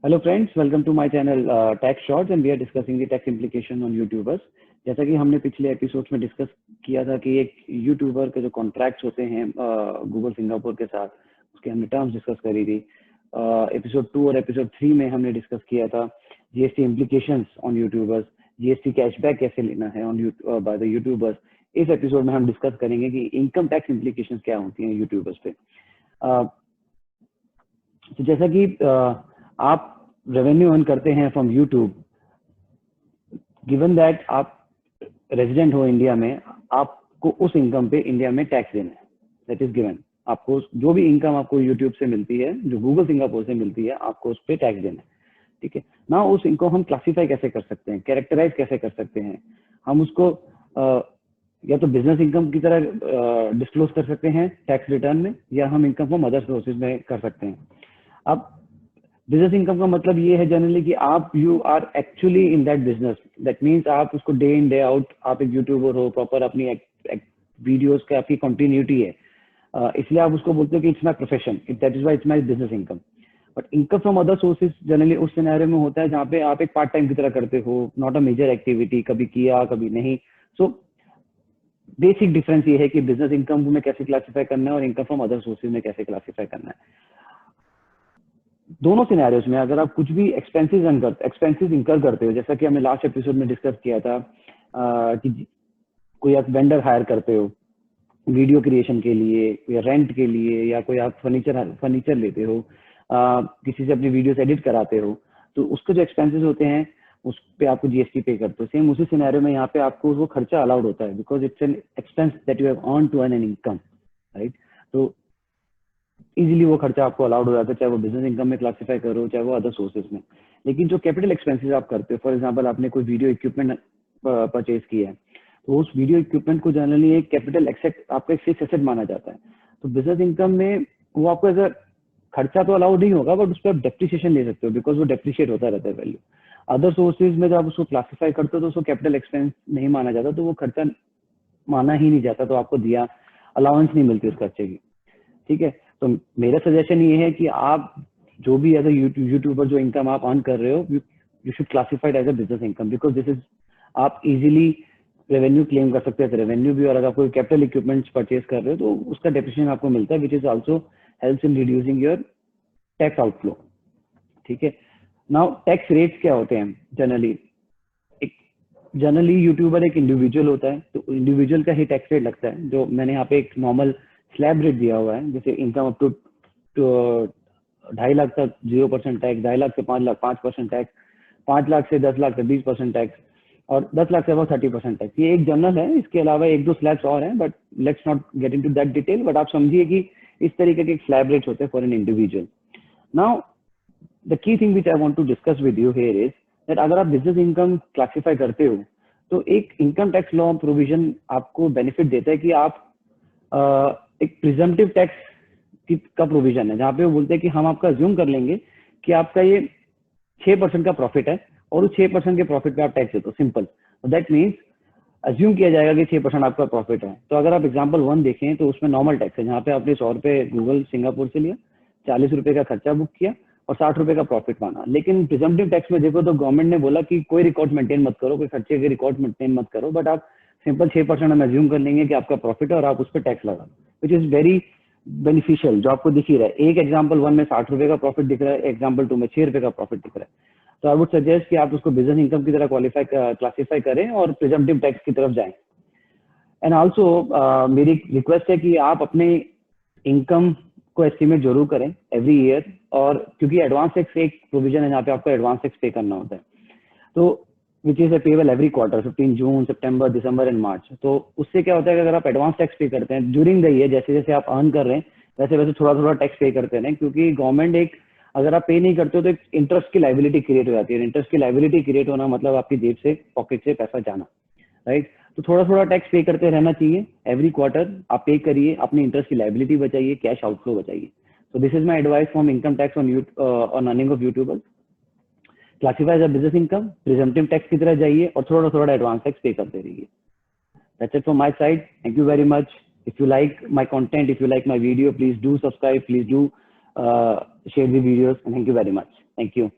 Hello friends, welcome to my channel tax shorts and we are discussing the tax implication on YouTubers. जैसा कि हमने पिछले episodes में discuss किया था कि एक यूट्यूबर के जो कॉन्ट्रैक्ट्स होते हैं गूगल सिंगापुर के साथ, उसके हमने टर्म्स डिस्कस करी थी। एपिसोड 2 और एपिसोड 3 में हमने डिस्कस किया था GST implications on YouTubers, GST cashback कैसे लेना है ऑन बाय द यूट्यूबर्स। इस एपिसोड में हम डिस्कस करेंगे कि इनकम टैक्स इम्प्लीकेशंस क्या होती हैं यूट्यूबर्स पे। तो जैसा कि आप रेवेन्यू अर्न करते हैं फ्रॉम यूट्यूब, गिवन दैट आप रेजिडेंट हो इंडिया में, आपको उस इनकम पे इंडिया में टैक्स देना है। That is given. आपको जो भी इनकम आपको यूट्यूब से मिलती है, जो गूगल सिंगापुर से मिलती है, आपको उस पर टैक्स देना है। ठीक है ना। उस इनकम हम क्लासीफाई कैसे कर सकते हैं, कैरेक्टराइज कैसे कर सकते हैं? हम उसको या तो बिजनेस इनकम की तरह डिस्क्लोज कर सकते हैं टैक्स रिटर्न में, या हम इनकम फ्रॉम अदर सोर्सेज में कर सकते हैं। अब बिजनेस इनकम का मतलब ये है जनरली कि आप you are actually in that business. That means आप उसको डे इन डे आउट, आप एक यूट्यूबर हो, प्रॉपर अपनी वीडियोस का आपकी कंटिन्यूटी है, इसलिए आप उसको बोलते हो कि it's my profession, that is why it's my business income. But income from other sources generally उस सिनेरियो में होता है जहाँ पे आप एक पार्ट टाइम की तरह करते हो, नॉट अ मेजर एक्टिविटी, कभी किया कभी नहीं। सो बेसिक डिफरेंस ये है कि बिजनेस इनकम में कैसे क्लासीफाई करना है और इनकम फ्रॉम अदर सोर्सेज में कैसे क्लासीफाई करना है। दोनों सिनेरियोस में अगर आप कुछ भी एक्सपेंसेस इंकर करते हो, जैसा कि हमने लास्ट एपिसोड में डिस्कस किया था कि कोई आप वेंडर हायर करते हो वीडियो क्रिएशन के लिए या रेंट के लिए, या कोई आप फर्नीचर लेते हो, किसी से अपनी वीडियोस एडिट कराते हो, तो उसके जो एक्सपेंसेस होते हैं उस पे आपको जीएसटी पे करते हो। सेम उसी सिनेरियो में यहाँ पे आपको वो खर्चा अलाउड होता है, because it's an expense that you have earn to earn an income, right. तो इजीली वो खर्चा आपको अलाउड हो जाता है, चाहे वो बिजनेस इनकम में क्लासीफाई करो, चाहे वो अदर सोर्सेज में। लेकिन जो कैपिटल एक्सपेंसेस आप करते हो, फॉर एग्जांपल आपने कोई वीडियो इक्विपमेंट परचेज किया है, तो उस वीडियो इक्विपमेंट को जनरली एक कैपिटल एसेट, आपका एक फिक्स एसेट माना जाता है। तो बिजनेस इनकम में वो आपको एज खर्चा तो अलाउड नहीं होगा, बट उस पर डेप्रिसिएशन ले सकते हो, बिकॉज वो डेप्रिशिएट होता रहता है वैल्यू। अदर सोर्सेज में जब आप उसको क्लासीफाई करते हो तो उसको कैपिटल एक्सपेंस नहीं माना जाता, तो वो खर्चा माना ही नहीं जाता, तो आपको दिया अलाउंस नहीं मिलती उस खर्चे की। ठीक है। तो मेरा सजेशन ये है कि आप जो भी एज अ यूट्यूबर जो इनकम आप अर्न कर रहे हो, you should classified as a business income, because this is, आप इजीली रेवेन्यू क्लेम कर सकते हैं रेवेन्यू भी। और अगर आप कोई कैपिटल इक्विपमेंट्स परचेज कर रहे हो तो उसका डेप्रिसिएशन आपको मिलता है, which is also helps in reducing your tax outflow. ठीक है। नाउ टैक्स रेट्स क्या होते हैं जनरली यूट्यूबर एक इंडिविजुअल होता है, तो इंडिविजुअल का ही टैक्स रेट लगता है, जो मैंने यहाँ पे एक नॉर्मल स्लैब रेट दिया हुआ है। जैसे इनकम अप टू 2.5 लाख तक 0% टैक्स, 2.5 लाख से 5 लाख 5% टैक्स, 5 लाख से 10 लाख तक 20% टैक्स, और 10 लाख से अब 30% टैक्स। ये एक जनरल है, इसके अलावा एक दो स्लैब्स और हैं, but let's not get into that detail. But आप समझिए कि इस तरीके के स्लैब रेट्स होते हैं for an individual. Now the key thing which I want to discuss with you here is that अगर आप बिजनेस इनकम क्लासिफाई करते हो तो एक इनकम टैक्स लॉ प्रोविजन आपको बेनिफिट देता है कि आप एक प्रिजम्पटिव टैक्स का प्रोविजन है, जहाँ पे वो बोलते हैं कि हम आपका अज्यूम कर लेंगे कि आपका ये 6% का प्रॉफिट है और उस 6% के प्रॉफिट पे आप टैक्स देते हो। सिंपल। दैट मीन्स अज्यूम किया जाएगा कि 6% आपका प्रॉफिट है। तो अगर आप एग्जाम्पल 1 देखें तो उसमें नॉर्मल टैक्स है, जहाँ पे आपने 100 रुपए गूगल सिंगापुर से लिया, 40 रुपए का खर्चा बुक किया और 60 रुपए का प्रॉफिट माना। लेकिन प्रिजम्पटिव टैक्स में देखो तो गवर्नमेंट ने बोला कि कोई रिकॉर्ड मेंटेन मत करो, कोई खर्चे के रिकॉर्ड मेंटेन मत करो, बट आप सिंपल 6% हम अज्यूम कर लेंगे कि आपका प्रॉफिट है और आप उस पर टैक्स लगा, विच इज वेरी बेनिफिशियल, जो आपको दिख ही रहा है। एक एग्जाम्पल 1 में 60 रुपए का प्रॉफिट दिख रहा है, एग्जाम्पल 2 में 6 रुपए का प्रॉफिट दिख रहा है। तो आई वुड सजेस्ट कि आप उसको बिजनेस इनकम की तरह क्लासीफाई करें और प्रिजम्पटिव टैक्स की तरफ जाएं। एंड ऑल्सो मेरी रिक्वेस्ट है कि आप अपने इनकम को एस्टिमेट जरूर करें एवरी ईयर, और क्योंकि एडवांस टैक्स एक प्रोविजन है जहाँ पे आपको एडवांस टैक्स पे करना होता है, तो which is payable every quarter, 15 June, September, December and March. तो उससे क्या होता है कि अगर आप एडवांस टैक्स पे करते हैं ड्यूरिंग द ईयर, जैसे जैसे आप अर्न कर रहे हैं वैसे वैसे थोड़ा थोड़ा टैक्स पे करते रहें, क्योंकि गवर्नमेंट एक, अगर आप पे नहीं करते हो तो एक इंटरेस्ट की लाइबिलिटी क्रिएट हो जाती है। इंटरेस्ट की लाइबिलिटी क्रिएट होना मतलब आपकी जेब से, पॉकेट से पैसा जाना, राइट। तो थोड़ा थोड़ा टैक्स पे करते रहना चाहिए एवरी क्वार्टर। आप पे करिए, अपनी इंटरेस्ट की लाइबिलिटी बचाइए, कैश आउटफ्लो बचाइए। So this is my advice from income tax on earning of YouTubers. Classify as a business income, presumptive tax की तरह जाइए और थोड़ा थोड़ा एडवांस टैक्स पे करते रहिए। That's it from my side. Thank you very much. If you like my content, if you like my video, please do subscribe, please do share the videos, and thank you very much. Thank you.